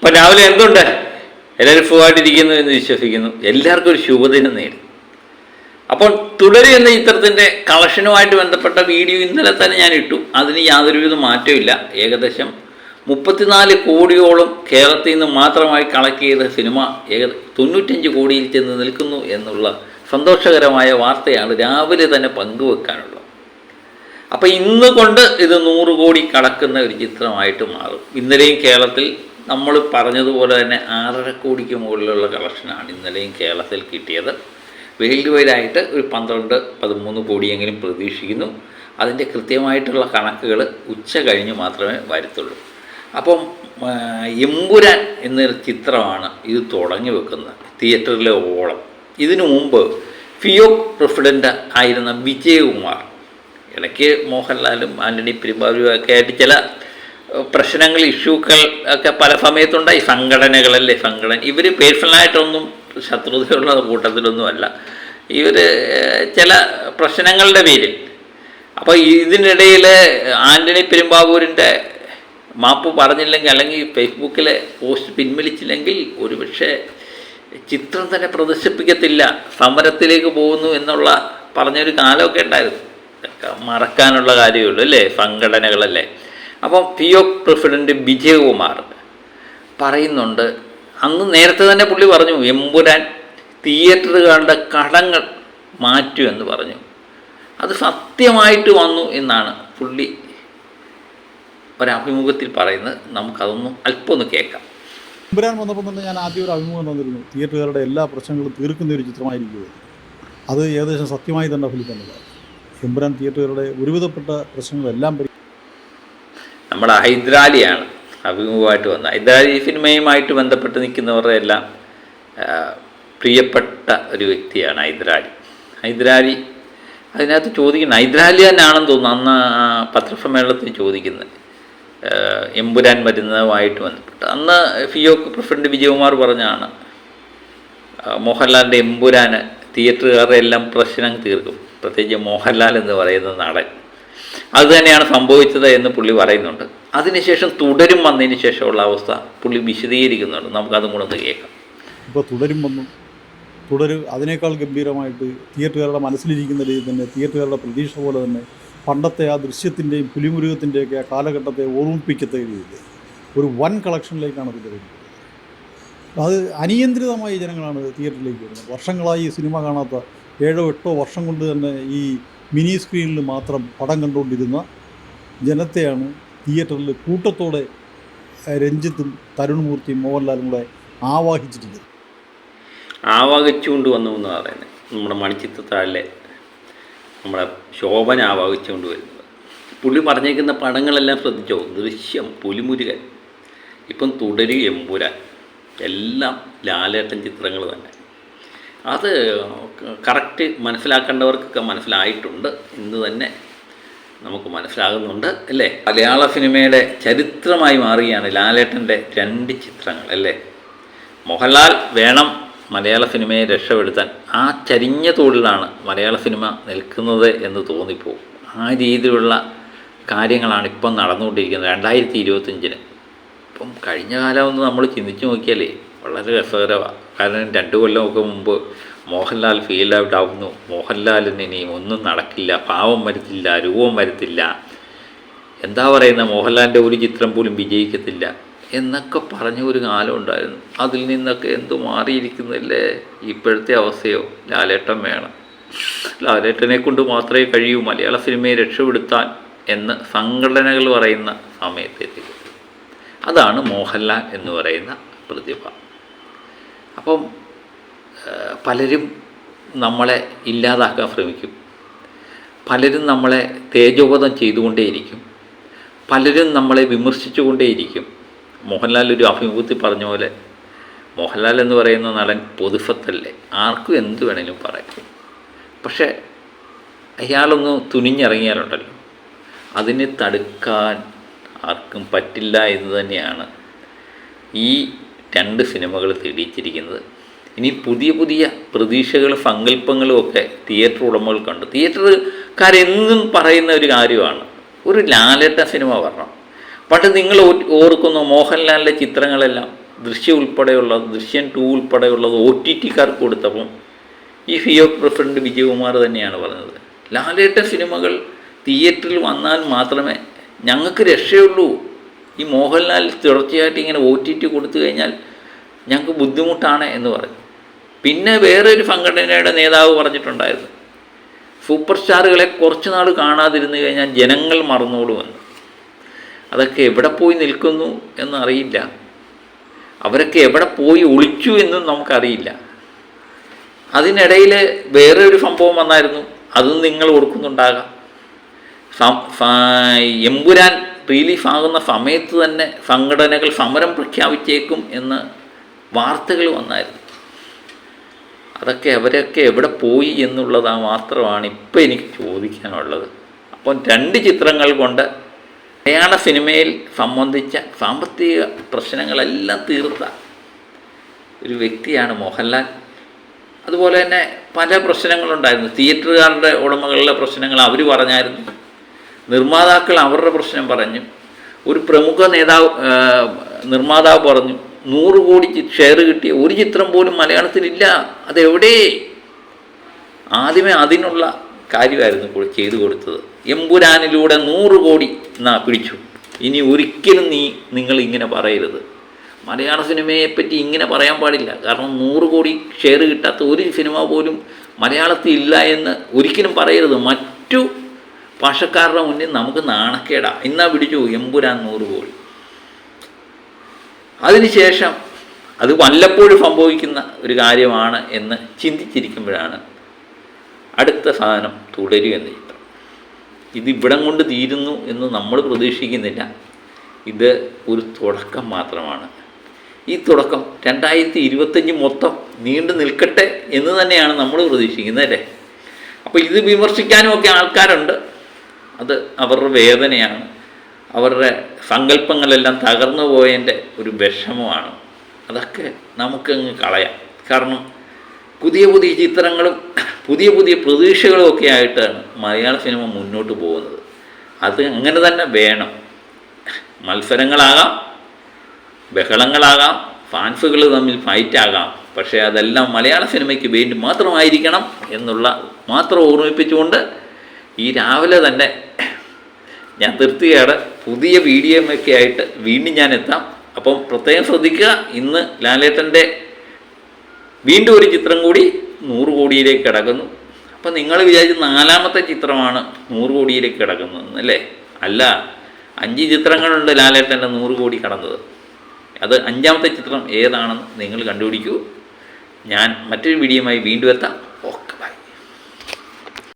അപ്പം രാവിലെ എന്തുണ്ട്? എല്ലാവരും സുഖമായിട്ടിരിക്കുന്നു എന്ന് വിശ്വസിക്കുന്നു. എല്ലാവർക്കും ഒരു ശുഭദിനം നേടി. അപ്പോൾ തുടരും എന്ന ചിത്രത്തിൻ്റെ കളക്ഷനുമായിട്ട് ബന്ധപ്പെട്ട വീഡിയോ ഇന്നലെ തന്നെ ഞാൻ ഇട്ടു. അതിന് യാതൊരുവിധ മാറ്റമില്ല. ഏകദേശം 34 കോടിയോളം കേരളത്തിൽ നിന്ന് മാത്രമായി കളക്ട് ചെയ്ത സിനിമ 95 കോടിയിൽ ചെന്ന് നിൽക്കുന്നു എന്നുള്ള സന്തോഷകരമായ വാർത്തയാണ് രാവിലെ തന്നെ പങ്കുവെക്കാനുള്ളത്. അപ്പോൾ ഇന്ന് കൊണ്ട് ഇത് 100 കോടി കടക്കുന്ന ഒരു ചിത്രമായിട്ട് മാറും. ഇന്നലെയും കേരളത്തിൽ നമ്മൾ പറഞ്ഞതുപോലെ തന്നെ 6.5 കോടിക്ക് മുകളിലുള്ള കളക്ഷനാണ് ഇന്നലെയും കേരളത്തിൽ കിട്ടിയത്. വേൾഡ് വൈഡായിട്ട് ഒരു 12-13 കോടിയെങ്കിലും പ്രതീക്ഷിക്കുന്നു. അതിൻ്റെ കൃത്യമായിട്ടുള്ള കണക്കുകൾ ഉച്ച കഴിഞ്ഞ് മാത്രമേ വരത്തുള്ളൂ. അപ്പം എമ്പുരാൻ എന്നൊരു ചിത്രമാണ് ഇത് തുടങ്ങി വെക്കുന്നത്, തിയേറ്ററിലെ ഓളം. ഇതിനു മുമ്പ് ഫിയോ പ്രസിഡൻ്റ് ആയിരുന്ന വിജയകുമാർ, ഇടയ്ക്ക് മോഹൻലാലും ആൻ്റണി പെരുമ്പാവൂരും ഒക്കെ ആയിട്ട് ചില പ്രശ്നങ്ങൾ, ഇഷ്യൂക്കൾ ഒക്കെ പല സമയത്തുണ്ടായി. സംഘടനകളല്ലേ, ഇവർ പേഴ്സണലായിട്ടൊന്നും ശത്രുതയുള്ള കൂട്ടത്തിലൊന്നുമല്ല. ഇവർ ചില പ്രശ്നങ്ങളുടെ പേരിൽ. അപ്പോൾ ഇതിനിടയിൽ ആൻ്റണി പെരുമ്പാവൂരിൻ്റെ മാപ്പ് പറഞ്ഞില്ലെങ്കിൽ, അല്ലെങ്കിൽ ഫേസ്ബുക്കിലെ പോസ്റ്റ് പിൻവലിച്ചില്ലെങ്കിൽ ഒരുപക്ഷെ ചിത്രം തന്നെ പ്രദർശിപ്പിക്കത്തില്ല, സമരത്തിലേക്ക് പോകുന്നു എന്നുള്ള പറഞ്ഞൊരു കാലമൊക്കെ ഉണ്ടായിരുന്നു. മറക്കാനുള്ള കാര്യമുള്ളൂ അല്ലേ, സംഘടനകളല്ലേ. അപ്പം പിഒ പ്രസിഡന്റ് വിജയകുമാർ പറയുന്നുണ്ട്, അന്ന് നേരത്തെ തന്നെ പുള്ളി പറഞ്ഞു എമ്പുരാൻ തിയേറ്ററുകളുടെ കടങ്ങൾ മാറ്റുമെന്ന് പറഞ്ഞു. അത് സത്യമായിട്ട് വന്നു എന്നാണ് പുള്ളി ഒരഭിമുഖത്തിൽ പറയുന്നത്. നമുക്കതൊന്നും അല്പം ഒന്ന് കേൾക്കാം. എമ്പുരാൻ വന്നപ്പോൾ തന്നെ ഞാൻ ആദ്യം ഒരു അഭിമുഖം തന്നിരുന്നു, തിയേറ്ററുകളുടെ എല്ലാ പ്രശ്നങ്ങളും തീർക്കുന്ന ഒരു ചിത്രമായിരിക്കും. അത് ഏകദേശം സത്യമായി തന്നെ ഫലിക്കുന്നത്. എമ്പുരാൻ തിയേറ്ററുകളുടെ ഒരുവിധപ്പെട്ട പ്രശ്നങ്ങളെല്ലാം നമ്മുടെ ഹൈദരാലിയാണ് അഭിമുഖമായിട്ട് വന്നത്. ഹൈദരാലി സിനിമയുമായിട്ട് ബന്ധപ്പെട്ട് നിൽക്കുന്നവരുടെ എല്ലാം പ്രിയപ്പെട്ട ഒരു വ്യക്തിയാണ് ഹൈദരാലി. അതിനകത്ത് ചോദിക്കുന്നത് ഹൈദരാലി തന്നെയാണെന്ന് തോന്നുന്നു. അന്ന് പത്രസമ്മേളനത്തിൽ ചോദിക്കുന്നത് എമ്പുരാൻ വരുന്നതുമായിട്ട് ബന്ധപ്പെട്ട്. അന്ന് ഫിയോക്ക് പ്രസിഡന്റ് വിജയകുമാർ പറഞ്ഞാണ് മോഹൻലാലിൻ്റെ എമ്പുരാന് തിയേറ്ററുകാരുടെ എല്ലാം പ്രശ്നം തീർക്കും, പ്രത്യേകിച്ച് മോഹൻലാൽ എന്ന് പറയുന്ന നടൻ. അതുതന്നെയാണ് സംഭവിച്ചത് എന്ന് പുള്ളി പറയുന്നുണ്ട്. അതിനുശേഷം തുടരും വന്നതിന് ശേഷമുള്ള അവസ്ഥ പുള്ളി വിശദീകരിക്കുന്നുണ്ട്. നമുക്കതും കൂടെ ഒന്ന് കേൾക്കാം. ഇപ്പോൾ തുടരും അതിനേക്കാൾ ഗംഭീരമായിട്ട് തിയേറ്ററുകാരുടെ മനസ്സിലിരിക്കുന്ന രീതിയിൽ തന്നെ, തിയേറ്ററുകാരുടെ പ്രതീക്ഷ പോലെ തന്നെ പണ്ടത്തെ ആ ദൃശ്യത്തിൻ്റെയും പുലിമുരുകത്തിൻ്റെയൊക്കെ ആ കാലഘട്ടത്തെ ഓർമ്മിപ്പിക്കത്ത രീതിയിൽ ഒരു വൻ കളക്ഷനിലേക്കാണ് തുടരുന്നത്. അത് അനിയന്ത്രിതമായി ജനങ്ങളാണ് തിയേറ്ററിലേക്ക് വരുന്നത്. വർഷങ്ങളായി സിനിമ കാണാത്ത 7-8 വർഷം കൊണ്ട് തന്നെ ഈ മിനി സ്ക്രീനിൽ മാത്രം പടം കണ്ടുകൊണ്ടിരുന്ന ജനത്തെയാണ് തിയേറ്ററിൽ കൂട്ടത്തോടെ രഞ്ജിത്തും തരുൺമൂർത്തിയും മോഹൻലാലും കൂടെ ആവാഹിച്ചുകൊണ്ട് വന്നു എന്ന് പറയുന്നത്. നമ്മുടെ മണിച്ചിത്രത്താഴിലെ നമ്മുടെ ശോഭന ആവാഹിച്ചുകൊണ്ട് വരുന്നത്. പുള്ളി പറഞ്ഞേക്കുന്ന പടങ്ങളെല്ലാം ശ്രദ്ധിച്ചോ? ദൃശ്യം, പുലിമുരുകൻ, ഇപ്പം തുടരും, എമ്പുരാൻ, എല്ലാം ലാലേട്ടൻ ചിത്രങ്ങൾ തന്നെ. അത് കറക്റ്റ് മനസ്സിലാക്കേണ്ടവർക്കൊക്കെ മനസ്സിലായിട്ടുണ്ട് എന്ന് തന്നെ നമുക്ക് മനസ്സിലാകുന്നുണ്ട് അല്ലേ. മലയാള സിനിമയുടെ ചരിത്രമായി മാറുകയാണ് ലാലേട്ടൻ്റെ 2 ചിത്രങ്ങൾ അല്ലേ. മോഹൻലാൽ വേണം മലയാള സിനിമയെ രക്ഷപ്പെടുത്താൻ. ആ ചരിഞ്ഞ തോളിലാണ് മലയാള സിനിമ നിൽക്കുന്നത് എന്ന് തോന്നിപ്പോവും. ആ രീതിയിലുള്ള കാര്യങ്ങളാണ് ഇപ്പം നടന്നുകൊണ്ടിരിക്കുന്നത് 2025. ഇപ്പം കഴിഞ്ഞ കാലം ഒന്ന് നമ്മൾ ചിന്തിച്ച് നോക്കിയാലേ വളരെ രസകരമാണ്. കാരണം 2 കൊല്ലമൊക്കെ മുമ്പ് മോഹൻലാൽ ഫീൽ ഔട്ട് ആവുന്നു, മോഹൻലാലിന് ഇനി ഒന്നും നടക്കില്ല, പാവം വരത്തില്ല, രൂപം വരത്തില്ല, എന്താ പറയുന്നത്, മോഹൻലാലിൻ്റെ ഒരു ചിത്രം പോലും വിജയിക്കത്തില്ല എന്നൊക്കെ പറഞ്ഞ ഒരു കാലം ഉണ്ടായിരുന്നു. അതിൽ നിന്നൊക്കെ എന്തു മാറിയിരിക്കുന്നില്ലേ ഇപ്പോഴത്തെ അവസ്ഥയോ. ലാലേട്ടൻ വേണം, ലാലേട്ടനെ കൊണ്ട് മാത്രമേ കഴിയൂ മലയാള സിനിമയെ രക്ഷപ്പെടുത്താൻ എന്ന് സംഘടനകൾ പറയുന്ന സമയത്തേക്ക്. അതാണ് മോഹൻലാൽ എന്ന് പറയുന്ന പ്രതിഭ. അപ്പം പലരും നമ്മളെ ഇല്ലാതാക്കാൻ ശ്രമിക്കും, പലരും നമ്മളെ തേജോവധം ചെയ്തുകൊണ്ടേയിരിക്കും, പലരും നമ്മളെ വിമർശിച്ചുകൊണ്ടേയിരിക്കും. മോഹൻലാൽ ഒരു അഭിമുഖത്തിൽ പറഞ്ഞ പോലെ, മോഹൻലാൽ എന്ന് പറയുന്ന നടൻ പൊതുഫത്തല്ലേ, ആർക്കും എന്ത് വേണമെങ്കിലും പറയാം. പക്ഷേ അയാളൊന്ന് തുനിഞ്ഞിറങ്ങിയാലുണ്ടല്ലോ അതിനെ തടുക്കാൻ ആർക്കും പറ്റില്ല എന്ന് തന്നെയാണ് ഈ 2 സിനിമകൾ തെളിയിച്ചിരിക്കുന്നത്. ഇനി പുതിയ പുതിയ പ്രതീക്ഷകളും സങ്കല്പങ്ങളും ഒക്കെ തിയേറ്റർ ഉടമകൾ കണ്ടു. തിയേറ്ററുകാരെന്നും പറയുന്ന ഒരു കാര്യമാണ്, ഒരു ലാലേട്ടൻ സിനിമ വരണം. പണ്ട് നിങ്ങൾ ഓർക്കുന്നു മോഹൻലാലിൻ്റെ ചിത്രങ്ങളെല്ലാം ദൃശ്യം ഉൾപ്പെടെയുള്ളത്, ദൃശ്യം 2 ഉൾപ്പെടെയുള്ളത് OTT-കാർക്ക് കൊടുത്തപ്പം ഈ ഫിയോ പ്രസിഡന്റ് വിജയകുമാർ തന്നെയാണ് പറഞ്ഞത്, ലാലേട്ട സിനിമകൾ തിയേറ്ററിൽ വന്നാൽ മാത്രമേ ഞങ്ങൾക്ക് രക്ഷയുള്ളൂ. ഈ മോഹൻലാൽ തുടർച്ചയായിട്ട് ഇങ്ങനെ OTT കൊടുത്തു കഴിഞ്ഞാൽ ഞങ്ങൾക്ക് ബുദ്ധിമുട്ടാണ് എന്ന് പറഞ്ഞു. പിന്നെ വേറൊരു സംഘടനയുടെ നേതാവ് പറഞ്ഞിട്ടുണ്ടായിരുന്നു, സൂപ്പർ സ്റ്റാറുകളെ കുറച്ച് നാൾ കാണാതിരുന്നു കഴിഞ്ഞാൽ ജനങ്ങൾ മറന്നോളുമെന്ന്. അതൊക്കെ എവിടെ പോയി നിൽക്കുന്നു എന്നറിയില്ല, അവരൊക്കെ എവിടെ പോയി ഒളിച്ചു എന്നും നമുക്കറിയില്ല. അതിനിടയിൽ വേറെ ഒരു സംഭവം വന്നായിരുന്നു, അതും നിങ്ങൾ ഓർക്കുന്നുണ്ടാകാം. എമ്പുരാൻ റിലീഫ് ആകുന്ന സമയത്ത് തന്നെ സംഘടനകൾ സമരം പ്രഖ്യാപിച്ചേക്കും എന്ന് വാർത്തകൾ വന്നായിരുന്നു. അതൊക്കെ അവരൊക്കെ എവിടെ പോയി എന്നുള്ളത് മാത്രമാണ് ഇപ്പം എനിക്ക് ചോദിക്കാനുള്ളത്. അപ്പം 2 ചിത്രങ്ങൾ കൊണ്ട് മലയാള സിനിമയിൽ സംബന്ധിച്ച സാമ്പത്തിക പ്രശ്നങ്ങളെല്ലാം തീർത്ത ഒരു വ്യക്തിയാണ് മോഹൻലാൽ. അതുപോലെ തന്നെ പല പ്രശ്നങ്ങളുണ്ടായിരുന്നു. തിയേറ്ററുകാരുടെ ഉടമകളുടെ പ്രശ്നങ്ങൾ അവർ പറഞ്ഞായിരുന്നു, നിർമ്മാതാക്കൾ അവരുടെ പ്രശ്നം പറഞ്ഞു. ഒരു പ്രമുഖ നിർമ്മാതാവ് പറഞ്ഞു 100 കോടി ഷെയർ കിട്ടിയ ഒരു ചിത്രം പോലും മലയാളത്തിലില്ല. അതെവിടെ? ആദ്യമേ അതിനുള്ള കാര്യമായിരുന്നു ചെയ്തു കൊടുത്തത്. എമ്പുരാനിലൂടെ 100 കോടി പിടിച്ചു. ഇനി ഒരിക്കലും നിങ്ങൾ ഇങ്ങനെ പറയരുത്, മലയാള സിനിമയെപ്പറ്റി ഇങ്ങനെ പറയാൻ പാടില്ല. കാരണം 100 കോടി ഷെയർ കിട്ടാത്ത ഒരു സിനിമ പോലും മലയാളത്തിൽ ഇല്ല എന്ന് ഒരിക്കലും പറയരുത്. മറ്റു ഭാഷക്കാരുടെ മുന്നിൽ നമുക്ക് നാണക്കേടാ. ഇന്നാ പിടിച്ചു എമ്പുരാൻ 100 കോടി. അതിനുശേഷം അത് വല്ലപ്പോഴും സംഭവിക്കുന്ന ഒരു കാര്യമാണ് എന്ന് ചിന്തിച്ചിരിക്കുമ്പോഴാണ് അടുത്ത സാധനം തുടരുക എന്ന ചിത്രം. ഇതിവിടം കൊണ്ട് തീരുന്നു എന്ന് നമ്മൾ പ്രതീക്ഷിക്കുന്നില്ല. ഇത് ഒരു തുടക്കം മാത്രമാണ്. ഈ തുടക്കം 2025 മൊത്തം നീണ്ടു നിൽക്കട്ടെ എന്ന് തന്നെയാണ് നമ്മൾ പ്രതീക്ഷിക്കുന്നത്, അല്ലേ? അപ്പോൾ ഇത് വിമർശിക്കാനും ഒക്കെ ആൾക്കാരുണ്ട്. അത് അവരുടെ വേദനയാണ്, അവരുടെ സങ്കല്പങ്ങളെല്ലാം തകർന്നു പോയതിൻ്റെ ഒരു വിഷമമാണ്. അതൊക്കെ നമുക്കങ്ങ് കളയാം. കാരണം പുതിയ പുതിയ ചിത്രങ്ങളും പുതിയ പുതിയ പ്രതീക്ഷകളും ഒക്കെ ആയിട്ടാണ് മലയാള സിനിമ മുന്നോട്ട് പോകുന്നത്. അത് അങ്ങനെ തന്നെ വേണം. മത്സരങ്ങളാകാം, ബഹളങ്ങളാകാം, ഫാൻസുകൾ തമ്മിൽ ഫൈറ്റാകാം, പക്ഷേ അതെല്ലാം മലയാള സിനിമയ്ക്ക് വേണ്ടി മാത്രമായിരിക്കണം എന്നുള്ള മാത്രം ഓർമ്മിപ്പിച്ചുകൊണ്ട് ഈ രാവിലെ തന്നെ ഞാൻ നിർത്തുകയാണ്. പുതിയ വീഡിയോയൊക്കെ ആയിട്ട് വീണ്ടും ഞാൻ എത്താം. അപ്പം പ്രത്യേകം ശ്രദ്ധിക്കുക, ഇന്ന് ലാലേട്ടൻ്റെ വീണ്ടും ഒരു ചിത്രം കൂടി 100 കോടിയിലേക്ക് കിടക്കുന്നു. അപ്പം നിങ്ങൾ വിചാരിച്ച് 4ാമത്തെ ചിത്രമാണ് 100 കോടിയിലേക്ക് കിടക്കുന്നത് അല്ലേ? അല്ല, 5 ചിത്രങ്ങളുണ്ട് ലാലേട്ടൻ്റെ 100 കോടി കടന്നത്. അത് 5ാമത്തെ ചിത്രം ഏതാണെന്ന് നിങ്ങൾ കണ്ടുപിടിക്കൂ. ഞാൻ മറ്റൊരു വീഡിയോയുമായി വീണ്ടും എത്താം.